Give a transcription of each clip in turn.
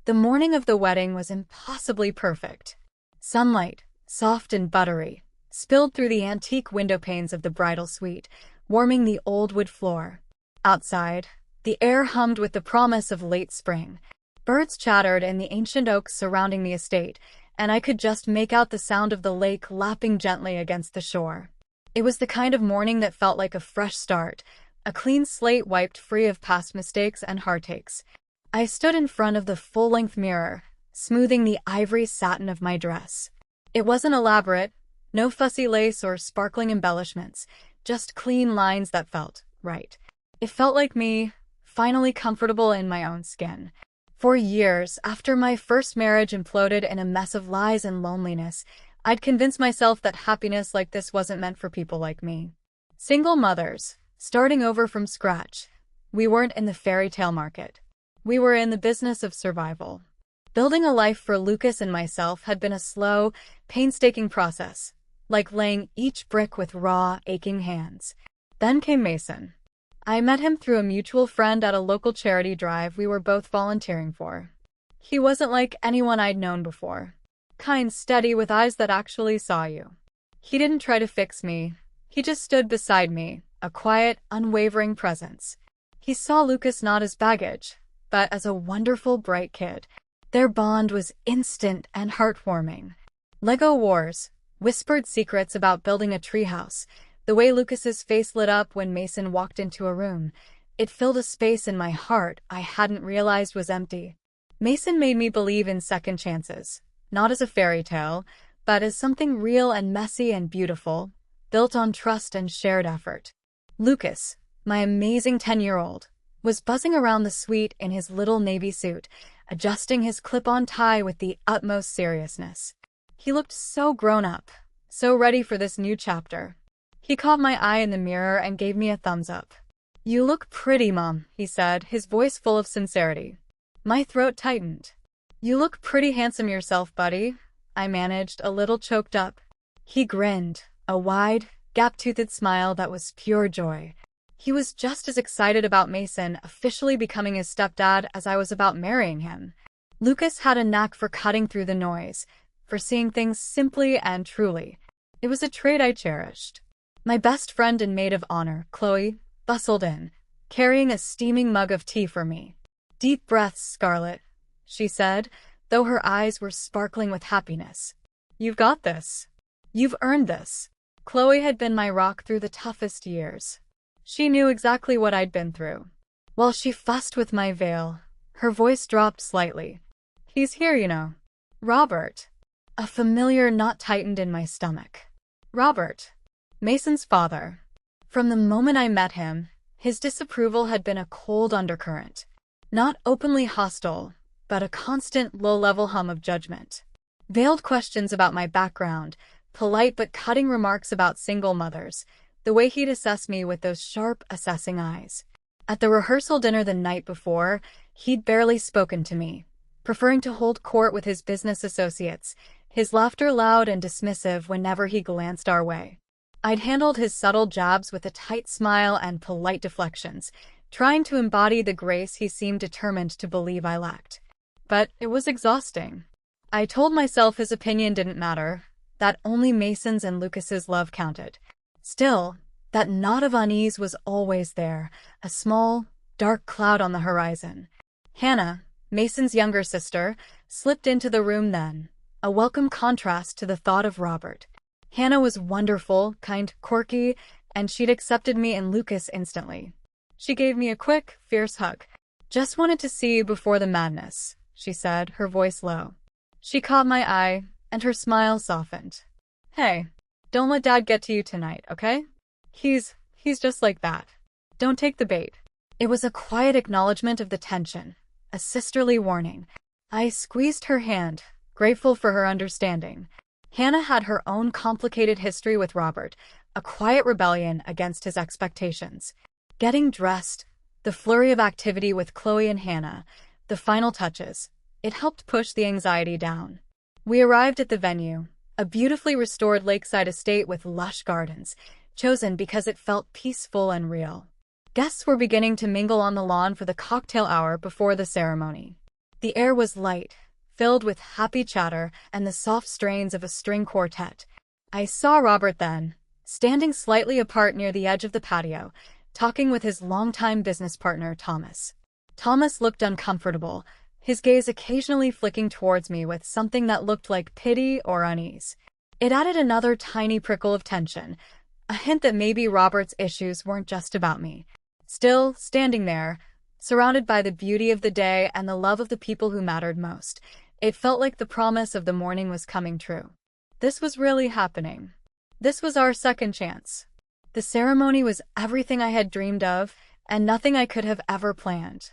The morning of the wedding was impossibly perfect. Sunlight, soft and buttery, spilled through the antique window panes of the bridal suite, warming the old wood floor. Outside, the air hummed with the promise of late spring. Birds chattered in the ancient oaks surrounding the estate, and I could just make out the sound of the lake lapping gently against the shore. It was the kind of morning that felt like a fresh start, a clean slate wiped free of past mistakes and heartaches. I stood in front of the full-length mirror, smoothing the ivory satin of my dress. It wasn't elaborate, no fussy lace or sparkling embellishments, just clean lines that felt right. It felt like me, finally comfortable in my own skin. For years, after my first marriage imploded in a mess of lies and loneliness, I'd convinced myself that happiness like this wasn't meant for people like me. Single mothers, starting over from scratch. We weren't in the fairy tale market. We were in the business of survival. Building a life for Lucas and myself had been a slow, painstaking process, like laying each brick with raw, aching hands. Then came Mason. I met him through a mutual friend at a local charity drive we were both volunteering for. He wasn't like anyone I'd known before. Kind, steady, with eyes that actually saw you. He didn't try to fix me. He just stood beside me, a quiet, unwavering presence. He saw Lucas not as baggage, but as a wonderful, bright kid. Their bond was instant and heartwarming. Lego wars, whispered secrets about building a treehouse, the way Lucas's face lit up when Mason walked into a room. It filled a space in my heart I hadn't realized was empty. Mason made me believe in second chances, not as a fairy tale, but as something real and messy and beautiful, built on trust and shared effort. Lucas, my amazing 10-year-old, was buzzing around the suite in his little navy suit, adjusting his clip-on tie with the utmost seriousness. He looked so grown up, so ready for this new chapter. He caught my eye in the mirror and gave me a thumbs up. "You look pretty, Mom," he said, his voice full of sincerity. My throat tightened. "You look pretty handsome yourself, buddy," I managed, a little choked up. He grinned, a wide, gap-toothed smile that was pure joy. He was just as excited about Mason officially becoming his stepdad as I was about marrying him. Lucas had a knack for cutting through the noise, for seeing things simply and truly. It was a trait I cherished. My best friend and maid of honor, Chloe, bustled in, carrying a steaming mug of tea for me. "Deep breaths, Scarlett," she said, though her eyes were sparkling with happiness. "You've got this. You've earned this." Chloe had been my rock through the toughest years. She knew exactly what I'd been through. While she fussed with my veil, her voice dropped slightly. "He's here, you know. Robert." A familiar knot tightened in my stomach. Robert. Mason's father. From the moment I met him, his disapproval had been a cold undercurrent. Not openly hostile, but a constant low-level hum of judgment. Veiled questions about my background, polite but cutting remarks about single mothers, the way he'd assess me with those sharp, assessing eyes. At the rehearsal dinner the night before, he'd barely spoken to me, preferring to hold court with his business associates, his laughter loud and dismissive whenever he glanced our way. I'd handled his subtle jabs with a tight smile and polite deflections, trying to embody the grace he seemed determined to believe I lacked. But it was exhausting. I told myself his opinion didn't matter, that only Mason's and Lucas's love counted. Still, that knot of unease was always there, a small, dark cloud on the horizon. Hannah, Mason's younger sister, slipped into the room then, a welcome contrast to the thought of Robert. Hannah was wonderful, kind, quirky, and she'd accepted me and Lucas instantly. She gave me a quick, fierce hug. "Just wanted to see you before the madness," she said, her voice low. She caught my eye, and her smile softened. "Hey, don't let Dad get to you tonight, okay? He's just like that. Don't take the bait." It was a quiet acknowledgement of the tension, a sisterly warning. I squeezed her hand, grateful for her understanding. Hannah had her own complicated history with Robert, a quiet rebellion against his expectations. Getting dressed, the flurry of activity with Chloe and Hannah, the final touches, it helped push the anxiety down. We arrived at the venue, a beautifully restored lakeside estate with lush gardens, chosen because it felt peaceful and real. Guests were beginning to mingle on the lawn for the cocktail hour before the ceremony. The air was light, filled with happy chatter and the soft strains of a string quartet. I saw Robert then, standing slightly apart near the edge of the patio, talking with his longtime business partner, Thomas. Thomas looked uncomfortable, his gaze occasionally flicking towards me with something that looked like pity or unease. It added another tiny prickle of tension, a hint that maybe Robert's issues weren't just about me. Still, standing there, surrounded by the beauty of the day and the love of the people who mattered most, it felt like the promise of the morning was coming true. This was really happening. This was our second chance. The ceremony was everything I had dreamed of, and nothing I could have ever planned.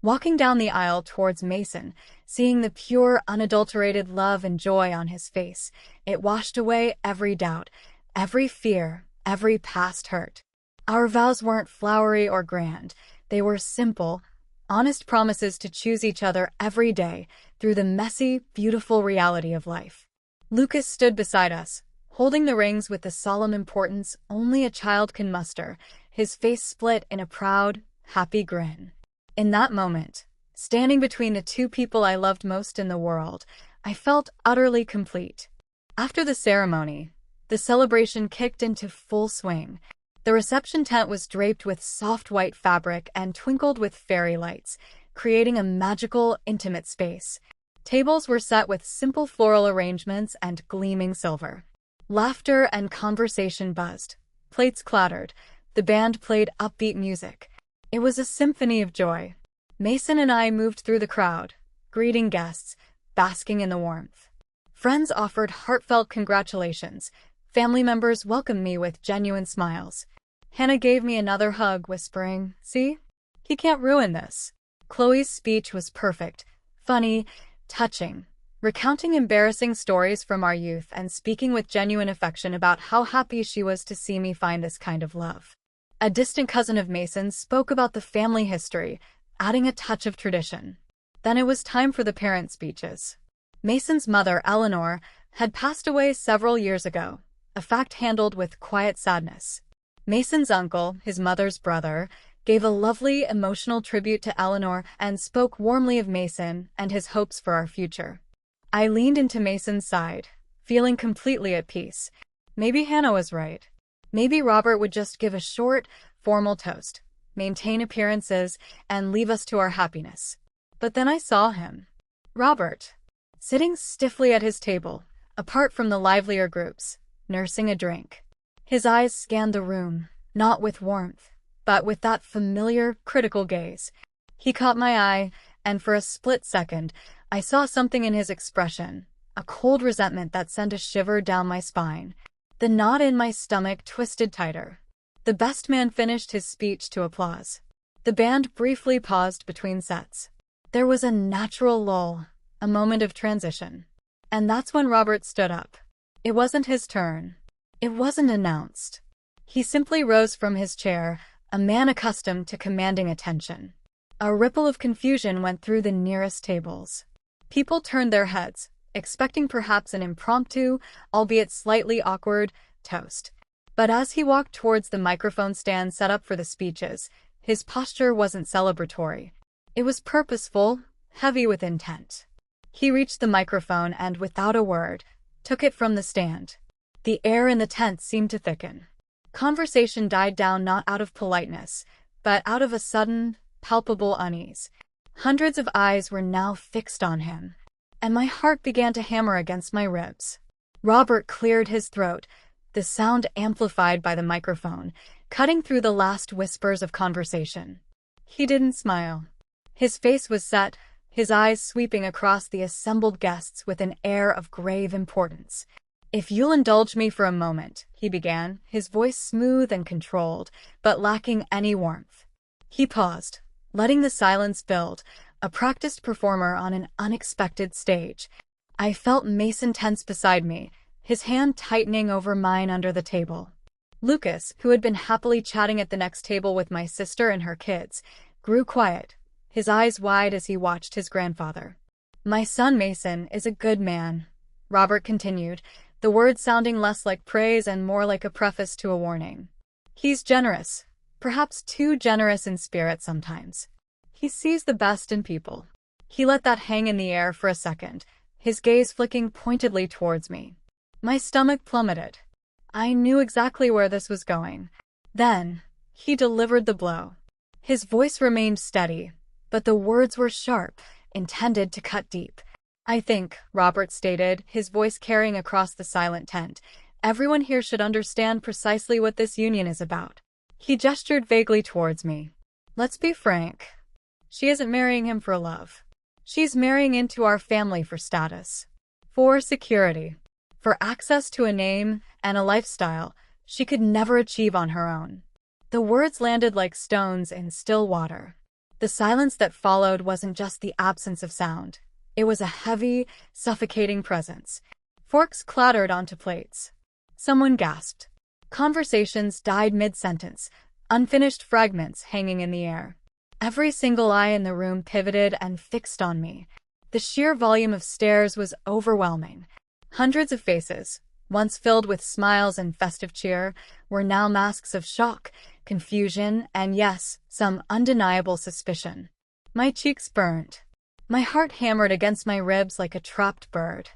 Walking down the aisle towards Mason, seeing the pure, unadulterated love and joy on his face, it washed away every doubt, every fear, every past hurt. Our vows weren't flowery or grand. They were simple, honest promises to choose each other every day through the messy, beautiful reality of life. Lucas stood beside us, holding the rings with the solemn importance only a child can muster, his face split in a proud, happy grin. In that moment, standing between the two people I loved most in the world, I felt utterly complete. After the ceremony, the celebration kicked into full swing. The reception tent was draped with soft white fabric and twinkled with fairy lights, creating a magical, intimate space. Tables were set with simple floral arrangements and gleaming silver. Laughter and conversation buzzed. Plates clattered. The band played upbeat music. It was a symphony of joy. Mason and I moved through the crowd, greeting guests, basking in the warmth. Friends offered heartfelt congratulations. Family members welcomed me with genuine smiles. Hannah gave me another hug, whispering, "See? He can't ruin this." Chloe's speech was perfect, funny, touching, recounting embarrassing stories from our youth and speaking with genuine affection about how happy she was to see me find this kind of love. A distant cousin of Mason's spoke about the family history, adding a touch of tradition. Then it was time for the parent speeches. Mason's mother, Eleanor, had passed away several years ago, a fact handled with quiet sadness. Mason's uncle, his mother's brother, gave a lovely, emotional tribute to Eleanor and spoke warmly of Mason and his hopes for our future. I leaned into Mason's side, feeling completely at peace. Maybe Hannah was right. Maybe Robert would just give a short, formal toast, maintain appearances, and leave us to our happiness. But then I saw him. Robert, sitting stiffly at his table, apart from the livelier groups, nursing a drink. His eyes scanned the room, not with warmth, but with that familiar, critical gaze. He caught my eye, and for a split second, I saw something in his expression, a cold resentment that sent a shiver down my spine. The knot in my stomach twisted tighter. The best man finished his speech to applause. The band briefly paused between sets. There was a natural lull, a moment of transition. And that's when Robert stood up. It wasn't his turn. It wasn't announced. He simply rose from his chair, a man accustomed to commanding attention. A ripple of confusion went through the nearest tables. People turned their heads, expecting perhaps an impromptu, albeit slightly awkward, toast. But as he walked towards the microphone stand set up for the speeches, his posture wasn't celebratory. It was purposeful, heavy with intent. He reached the microphone and, without a word, took it from the stand. The air in the tent seemed to thicken. Conversation died down not out of politeness, but out of a sudden, palpable unease. Hundreds of eyes were now fixed on him, and my heart began to hammer against my ribs. Robert cleared his throat, the sound amplified by the microphone, cutting through the last whispers of conversation. He didn't smile. His face was set, his eyes sweeping across the assembled guests with an air of grave importance. "If you'll indulge me for a moment," he began, his voice smooth and controlled, but lacking any warmth. He paused, letting the silence build, a practiced performer on an unexpected stage. I felt Mason tense beside me, his hand tightening over mine under the table. Lucas, who had been happily chatting at the next table with my sister and her kids, grew quiet, his eyes wide as he watched his grandfather. "My son Mason is a good man," Robert continued, the words sounding less like praise and more like a preface to a warning. "He's generous, perhaps too generous in spirit sometimes. He sees the best in people. He let that hang in the air for a second, his gaze flicking pointedly towards me. My stomach plummeted. I knew exactly where this was going. Then, he delivered the blow. His voice remained steady, but the words were sharp, intended to cut deep. "I think," Robert stated, his voice carrying across the silent tent, "everyone here should understand precisely what this union is about." He gestured vaguely towards me. "Let's be frank. She isn't marrying him for love. She's marrying into our family for status, for security, for access to a name and a lifestyle she could never achieve on her own." The words landed like stones in still water. The silence that followed wasn't just the absence of sound. It was a heavy, suffocating presence. Forks clattered onto plates. Someone gasped. Conversations died mid-sentence, unfinished fragments hanging in the air. Every single eye in the room pivoted and fixed on me. The sheer volume of stares was overwhelming. Hundreds of faces, once filled with smiles and festive cheer, were now masks of shock, confusion, and yes, some undeniable suspicion. My cheeks burned. My heart hammered against my ribs like a trapped bird.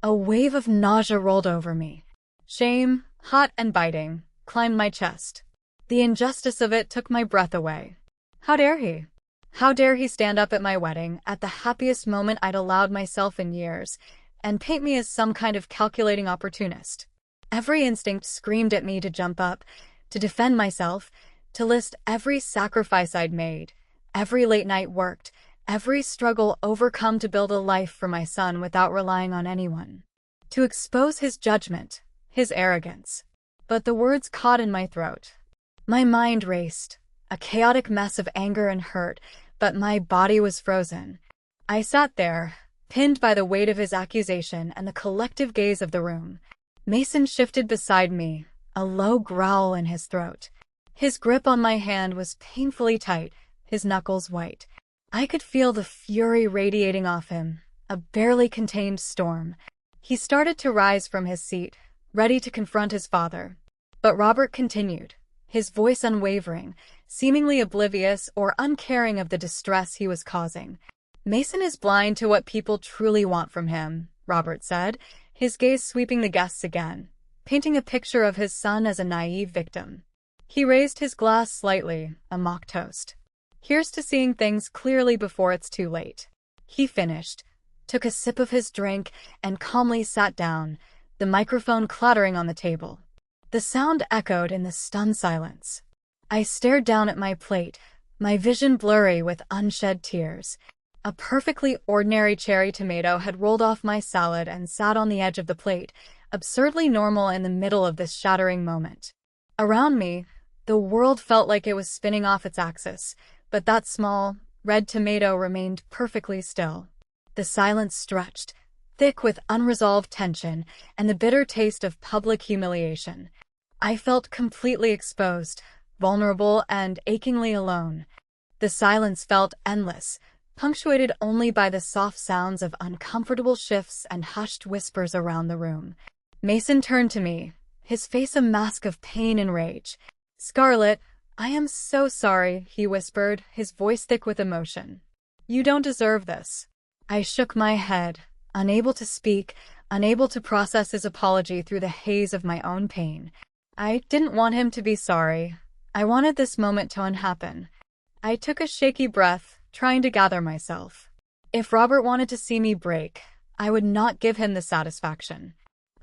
A wave of nausea rolled over me. Shame, hot and biting, climbed my chest. The injustice of it took my breath away. How dare he? How dare he stand up at my wedding, at the happiest moment I'd allowed myself in years, and paint me as some kind of calculating opportunist? Every instinct screamed at me to jump up, to defend myself, to list every sacrifice I'd made, every late night worked, every struggle overcome to build a life for my son without relying on anyone. To expose his judgment, his arrogance. But the words caught in my throat. My mind raced, a chaotic mess of anger and hurt, but my body was frozen. I sat there, pinned by the weight of his accusation and the collective gaze of the room. Mason shifted beside me, a low growl in his throat. His grip on my hand was painfully tight, his knuckles white. I could feel the fury radiating off him, a barely contained storm. He started to rise from his seat, ready to confront his father. But Robert continued, his voice unwavering, seemingly oblivious or uncaring of the distress he was causing. "Mason is blind to what people truly want from him," Robert said, his gaze sweeping the guests again, painting a picture of his son as a naive victim. He raised his glass slightly, a mock toast. "Here's to seeing things clearly before it's too late." He finished, took a sip of his drink, and calmly sat down, the microphone clattering on the table. The sound echoed in the stunned silence. I stared down at my plate, my vision blurry with unshed tears. A perfectly ordinary cherry tomato had rolled off my salad and sat on the edge of the plate, absurdly normal in the middle of this shattering moment. Around me, the world felt like it was spinning off its axis, but that small, red tomato remained perfectly still. The silence stretched, thick with unresolved tension and the bitter taste of public humiliation. I felt completely exposed, vulnerable, and achingly alone. The silence felt endless, punctuated only by the soft sounds of uncomfortable shifts and hushed whispers around the room. Mason turned to me, his face a mask of pain and rage. "Scarlett, I am so sorry," he whispered, his voice thick with emotion. "You don't deserve this." I shook my head, unable to speak, unable to process his apology through the haze of my own pain. I didn't want him to be sorry. I wanted this moment to unhappen. I took a shaky breath, trying to gather myself. If Robert wanted to see me break, I would not give him the satisfaction.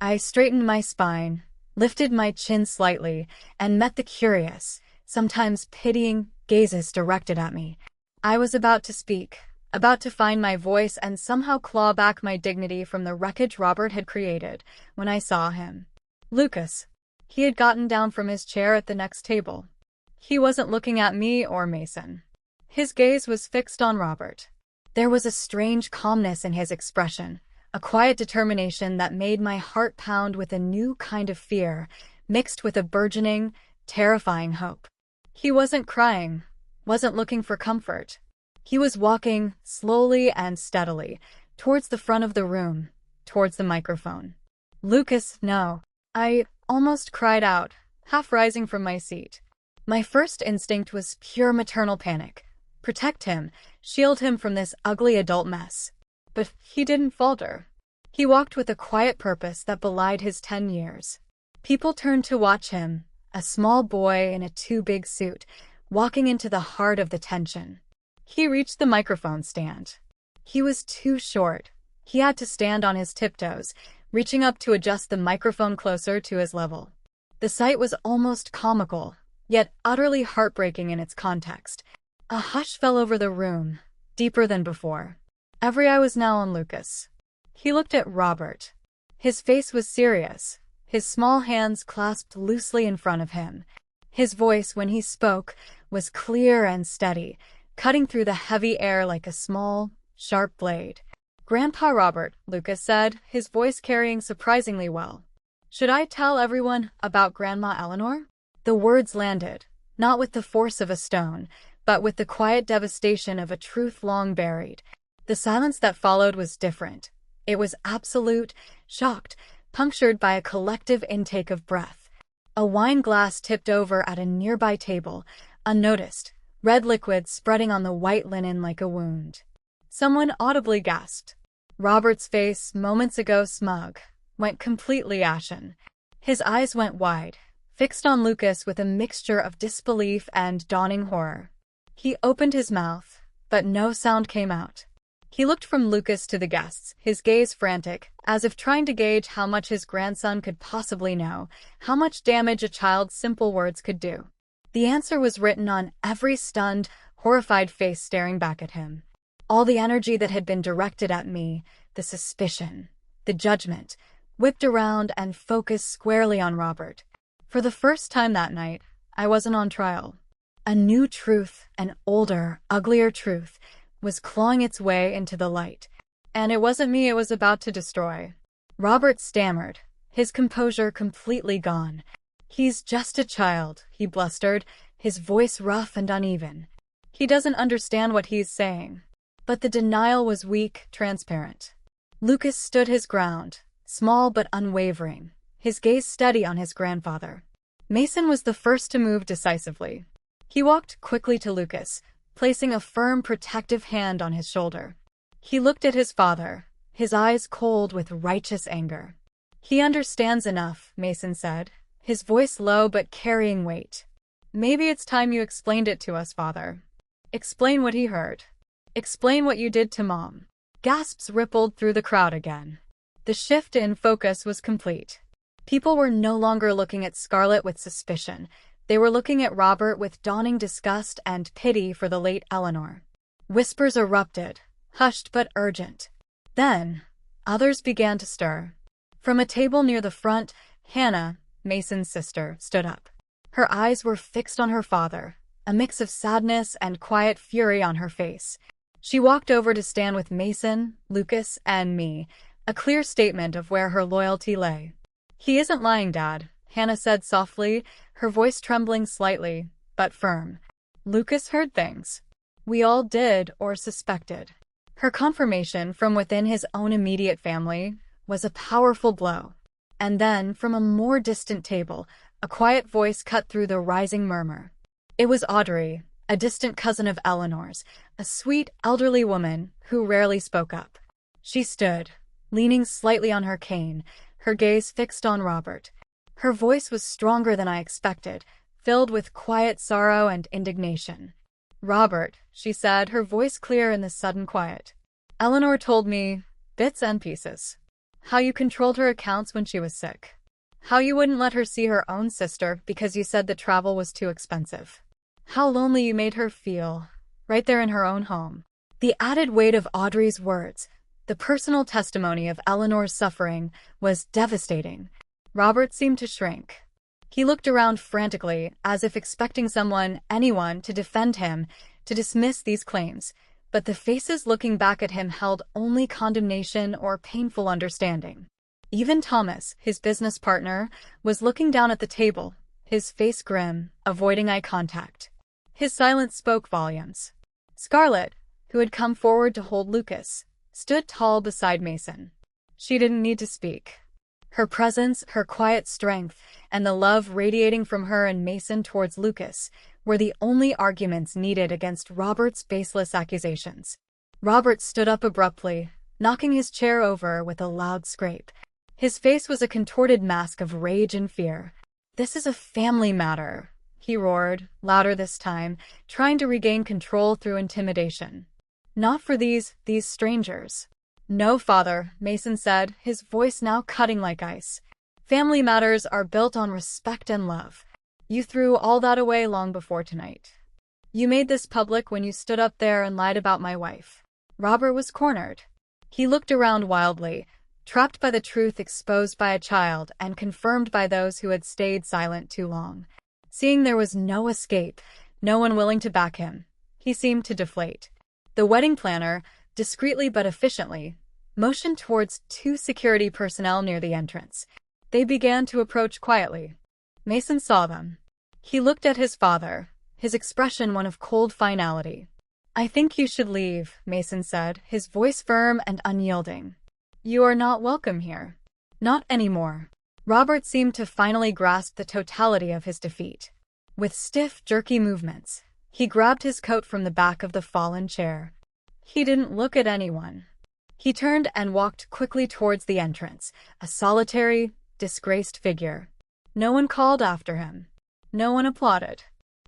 I straightened my spine, lifted my chin slightly, and met the curious, sometimes pitying, gazes directed at me. I was about to speak, about to find my voice and somehow claw back my dignity from the wreckage Robert had created, when I saw him. Lucas. He had gotten down from his chair at the next table. He wasn't looking at me or Mason. His gaze was fixed on Robert. There was a strange calmness in his expression, a quiet determination that made my heart pound with a new kind of fear, mixed with a burgeoning, terrifying hope. He wasn't crying, wasn't looking for comfort. He was walking, slowly and steadily, towards the front of the room, towards the microphone. "Lucas, no." I almost cried out, half rising from my seat. My first instinct was pure maternal panic. protect him, shield him from this ugly adult mess. But he didn't falter. He walked with a quiet purpose that belied his 10 years. People turned to watch him, a small boy in a too-big suit, walking into the heart of the tension. He reached the microphone stand. He was too short. He had to stand on his tiptoes, reaching up to adjust the microphone closer to his level. The sight was almost comical, yet utterly heartbreaking in its context. A hush fell over the room, deeper than before. Every eye was now on Lucas. He looked at Robert. His face was serious, his small hands clasped loosely in front of him. His voice, when he spoke, was clear and steady, cutting through the heavy air like a small, sharp blade. "Grandpa Robert," Lucas said, his voice carrying surprisingly well. "Should I tell everyone about Grandma Eleanor?" The words landed, not with the force of a stone, but with the quiet devastation of a truth long buried. The silence that followed was different. It was absolute, shocked, punctured by a collective intake of breath. A wine glass tipped over at a nearby table, unnoticed, red liquid spreading on the white linen like a wound. Someone audibly gasped. Robert's face, moments ago smug, went completely ashen. His eyes went wide, fixed on Lucas with a mixture of disbelief and dawning horror. He opened his mouth, but no sound came out. He looked from Lucas to the guests, his gaze frantic, as if trying to gauge how much his grandson could possibly know, how much damage a child's simple words could do. The answer was written on every stunned, horrified face staring back at him. All the energy that had been directed at me, the suspicion, the judgment, whipped around and focused squarely on Robert. For the first time that night, I wasn't on trial. A new truth, an older, uglier truth, was clawing its way into the light. And it wasn't me it was about to destroy. Robert stammered, his composure completely gone. "He's just a child," he blustered, his voice rough and uneven. "He doesn't understand what he's saying." But the denial was weak, transparent. Lucas stood his ground, small but unwavering, his gaze steady on his grandfather. Mason was the first to move decisively. He walked quickly to Lucas, placing a firm, protective hand on his shoulder. He looked at his father, his eyes cold with righteous anger. "He understands enough," Mason said, his voice low but carrying weight. "Maybe it's time you explained it to us, Father. Explain what he heard. Explain what you did to Mom." Gasps rippled through the crowd again. The shift in focus was complete. People were no longer looking at Scarlett with suspicion. They were looking at Robert with dawning disgust and pity for the late Eleanor. Whispers erupted, hushed but urgent. Then, others began to stir. From a table near the front, Hannah, Mason's sister, stood up. Her eyes were fixed on her father, a mix of sadness and quiet fury on her face. She walked over to stand with Mason, Lucas, and me, a clear statement of where her loyalty lay. "He isn't lying, Dad," Hannah said softly, her voice trembling slightly, but firm. "Lucas heard things. We all did or suspected." Her confirmation from within his own immediate family was a powerful blow. And then, from a more distant table, a quiet voice cut through the rising murmur. It was Audrey, a distant cousin of Eleanor's, a sweet, elderly woman who rarely spoke up. She stood, leaning slightly on her cane, her gaze fixed on Robert. Her voice was stronger than I expected, filled with quiet sorrow and indignation. "Robert," she said, her voice clear in the sudden quiet. "Eleanor told me, bits and pieces. How you controlled her accounts when she was sick. How you wouldn't let her see her own sister because you said the travel was too expensive. How lonely you made her feel, right there in her own home." The added weight of Audrey's words, the personal testimony of Eleanor's suffering, was devastating. Robert seemed to shrink. He looked around frantically, as if expecting someone, anyone, to defend him, to dismiss these claims, but the faces looking back at him held only condemnation or painful understanding. Even Thomas, his business partner, was looking down at the table, his face grim, avoiding eye contact. His silence spoke volumes. Scarlett, who had come forward to hold Lucas, stood tall beside Mason. She didn't need to speak. Her presence, her quiet strength, and the love radiating from her and Mason towards Lucas were the only arguments needed against Robert's baseless accusations. Robert stood up abruptly, knocking his chair over with a loud scrape. His face was a contorted mask of rage and fear. "This is a family matter," he roared, louder this time, trying to regain control through intimidation. "Not for these strangers." "No, Father," Mason said, his voice now cutting like ice. "Family matters are built on respect and love. You threw all that away long before tonight. You made this public when you stood up there and lied about my wife." Robert was cornered. He looked around wildly, trapped by the truth exposed by a child and confirmed by those who had stayed silent too long. Seeing there was no escape, no one willing to back him, he seemed to deflate. The wedding planner, discreetly but efficiently, motioned towards 2 security personnel near the entrance. They began to approach quietly. Mason saw them. He looked at his father, his expression one of cold finality. "I think you should leave," Mason said, his voice firm and unyielding. "You are not welcome here. Not anymore." Robert seemed to finally grasp the totality of his defeat. With stiff, jerky movements, he grabbed his coat from the back of the fallen chair. He didn't look at anyone. He turned and walked quickly towards the entrance, a solitary, disgraced figure. No one called after him. No one applauded.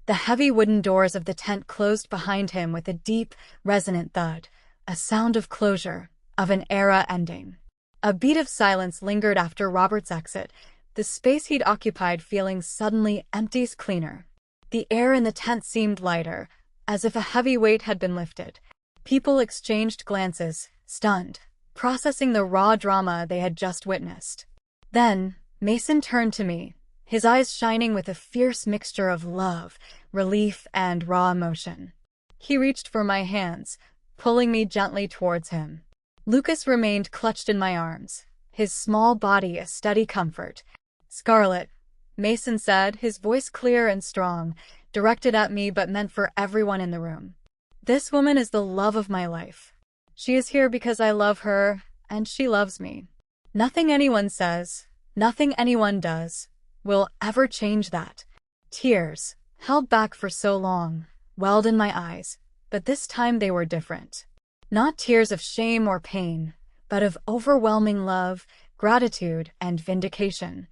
The heavy wooden doors of the tent closed behind him with a deep, resonant thud, a sound of closure, of an era ending. A beat of silence lingered after Robert's exit, the space he'd occupied feeling suddenly empties cleaner. The air in the tent seemed lighter, as if a heavy weight had been lifted. People exchanged glances, stunned, processing the raw drama they had just witnessed. Then, Mason turned to me, his eyes shining with a fierce mixture of love, relief, and raw emotion. He reached for my hands, pulling me gently towards him. Lucas remained clutched in my arms, his small body a steady comfort. "Scarlett," Mason said, his voice clear and strong, directed at me but meant for everyone in the room. "This woman is the love of my life. She is here because I love her, and she loves me. Nothing anyone says, nothing anyone does, will ever change that." Tears, held back for so long, welled in my eyes, but this time they were different. Not tears of shame or pain, but of overwhelming love, gratitude, and vindication.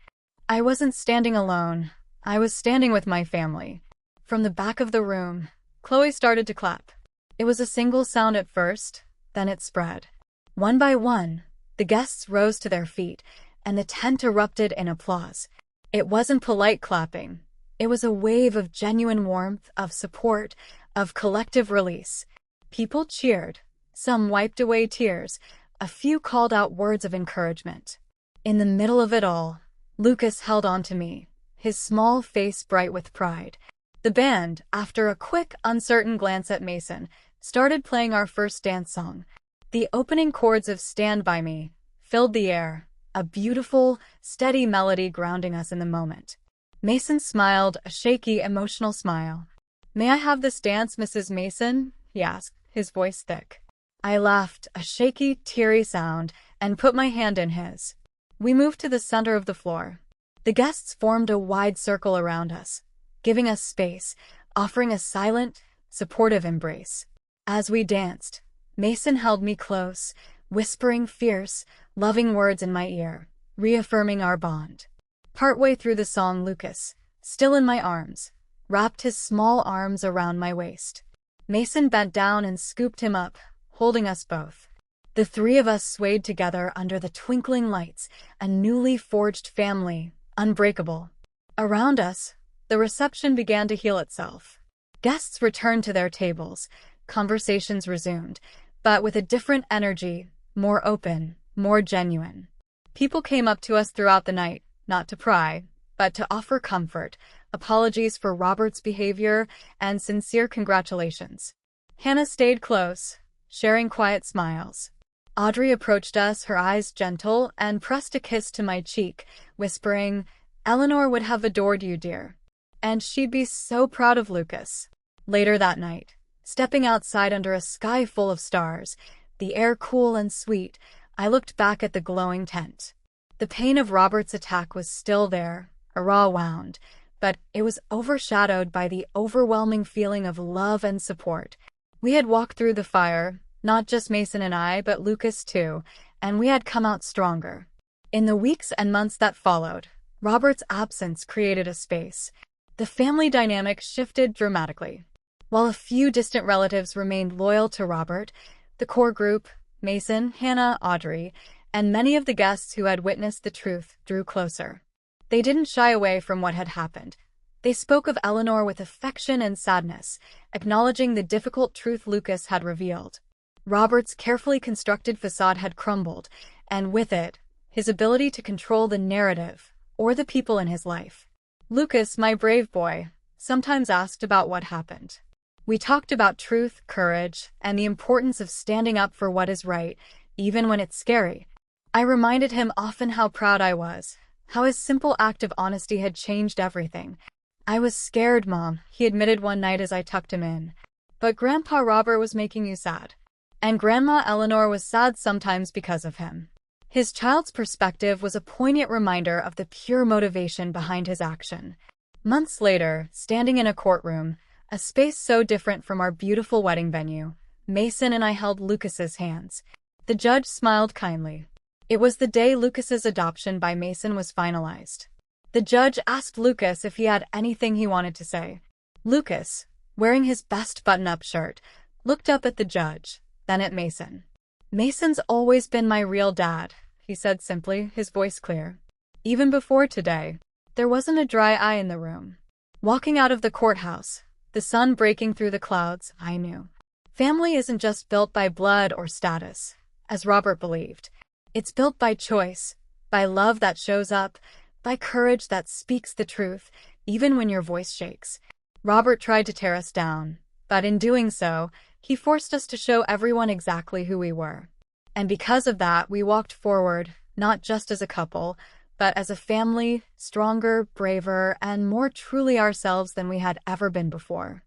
I wasn't standing alone. I was standing with my family. From the back of the room, Chloe started to clap. It was a single sound at first, then it spread. One by one, the guests rose to their feet, and the tent erupted in applause. It wasn't polite clapping. It was a wave of genuine warmth, of support, of collective release. People cheered. Some wiped away tears. A few called out words of encouragement. In the middle of it all, Lucas held on to me, his small face bright with pride. The band, after a quick, uncertain glance at Mason, started playing our first dance song. The opening chords of "Stand By Me" filled the air, a beautiful, steady melody grounding us in the moment. Mason smiled, a shaky, emotional smile. "May I have this dance, Mrs. Mason?" he asked, his voice thick. I laughed, a shaky, teary sound, and put my hand in his. We moved to the center of the floor. The guests formed a wide circle around us, giving us space, offering a silent, supportive embrace. As we danced, Mason held me close, whispering fierce, loving words in my ear, reaffirming our bond. Partway through the song, Lucas, still in my arms, wrapped his small arms around my waist. Mason bent down and scooped him up, holding us both. The 3 of us swayed together under the twinkling lights, a newly forged family, unbreakable. Around us, the reception began to heal itself. Guests returned to their tables, conversations resumed, but with a different energy, more open, more genuine. People came up to us throughout the night, not to pry, but to offer comfort, apologies for Robert's behavior, and sincere congratulations. Hannah stayed close, sharing quiet smiles. Audrey approached us, her eyes gentle, and pressed a kiss to my cheek, whispering, "Eleanor would have adored you, dear. And she'd be so proud of Lucas." Later that night, stepping outside under a sky full of stars, the air cool and sweet, I looked back at the glowing tent. The pain of Robert's attack was still there, a raw wound, but it was overshadowed by the overwhelming feeling of love and support. We had walked through the fire, not just Mason and I, but Lucas too, and we had come out stronger. In the weeks and months that followed, Robert's absence created a space. The family dynamic shifted dramatically. While a few distant relatives remained loyal to Robert, the core group, Mason, Hannah, Audrey, and many of the guests who had witnessed the truth drew closer. They didn't shy away from what had happened. They spoke of Eleanor with affection and sadness, acknowledging the difficult truth Lucas had revealed. Robert's carefully constructed facade had crumbled, and with it, his ability to control the narrative, or the people in his life. Lucas, my brave boy, sometimes asked about what happened. We talked about truth, courage, and the importance of standing up for what is right, even when it's scary. I reminded him often how proud I was, how his simple act of honesty had changed everything. I was scared, Mom, he admitted one night as I tucked him in. But Grandpa Robert was making you sad. And Grandma Eleanor was sad sometimes because of him. His child's perspective was a poignant reminder of the pure motivation behind his action. Months later, standing in a courtroom, a space so different from our beautiful wedding venue, Mason and I held Lucas's hands. The judge smiled kindly. It was the day Lucas's adoption by Mason was finalized. The judge asked Lucas if he had anything he wanted to say. Lucas, wearing his best button-up shirt, looked up at the judge, then at Mason. Mason's always been my real dad, he said simply, his voice clear. Even before today, there wasn't a dry eye in the room. Walking out of the courthouse, the sun breaking through the clouds, I knew. Family isn't just built by blood or status, as Robert believed. It's built by choice, by love that shows up, by courage that speaks the truth, even when your voice shakes. Robert tried to tear us down, but in doing so, he forced us to show everyone exactly who we were. And because of that, we walked forward, not just as a couple, but as a family, stronger, braver, and more truly ourselves than we had ever been before.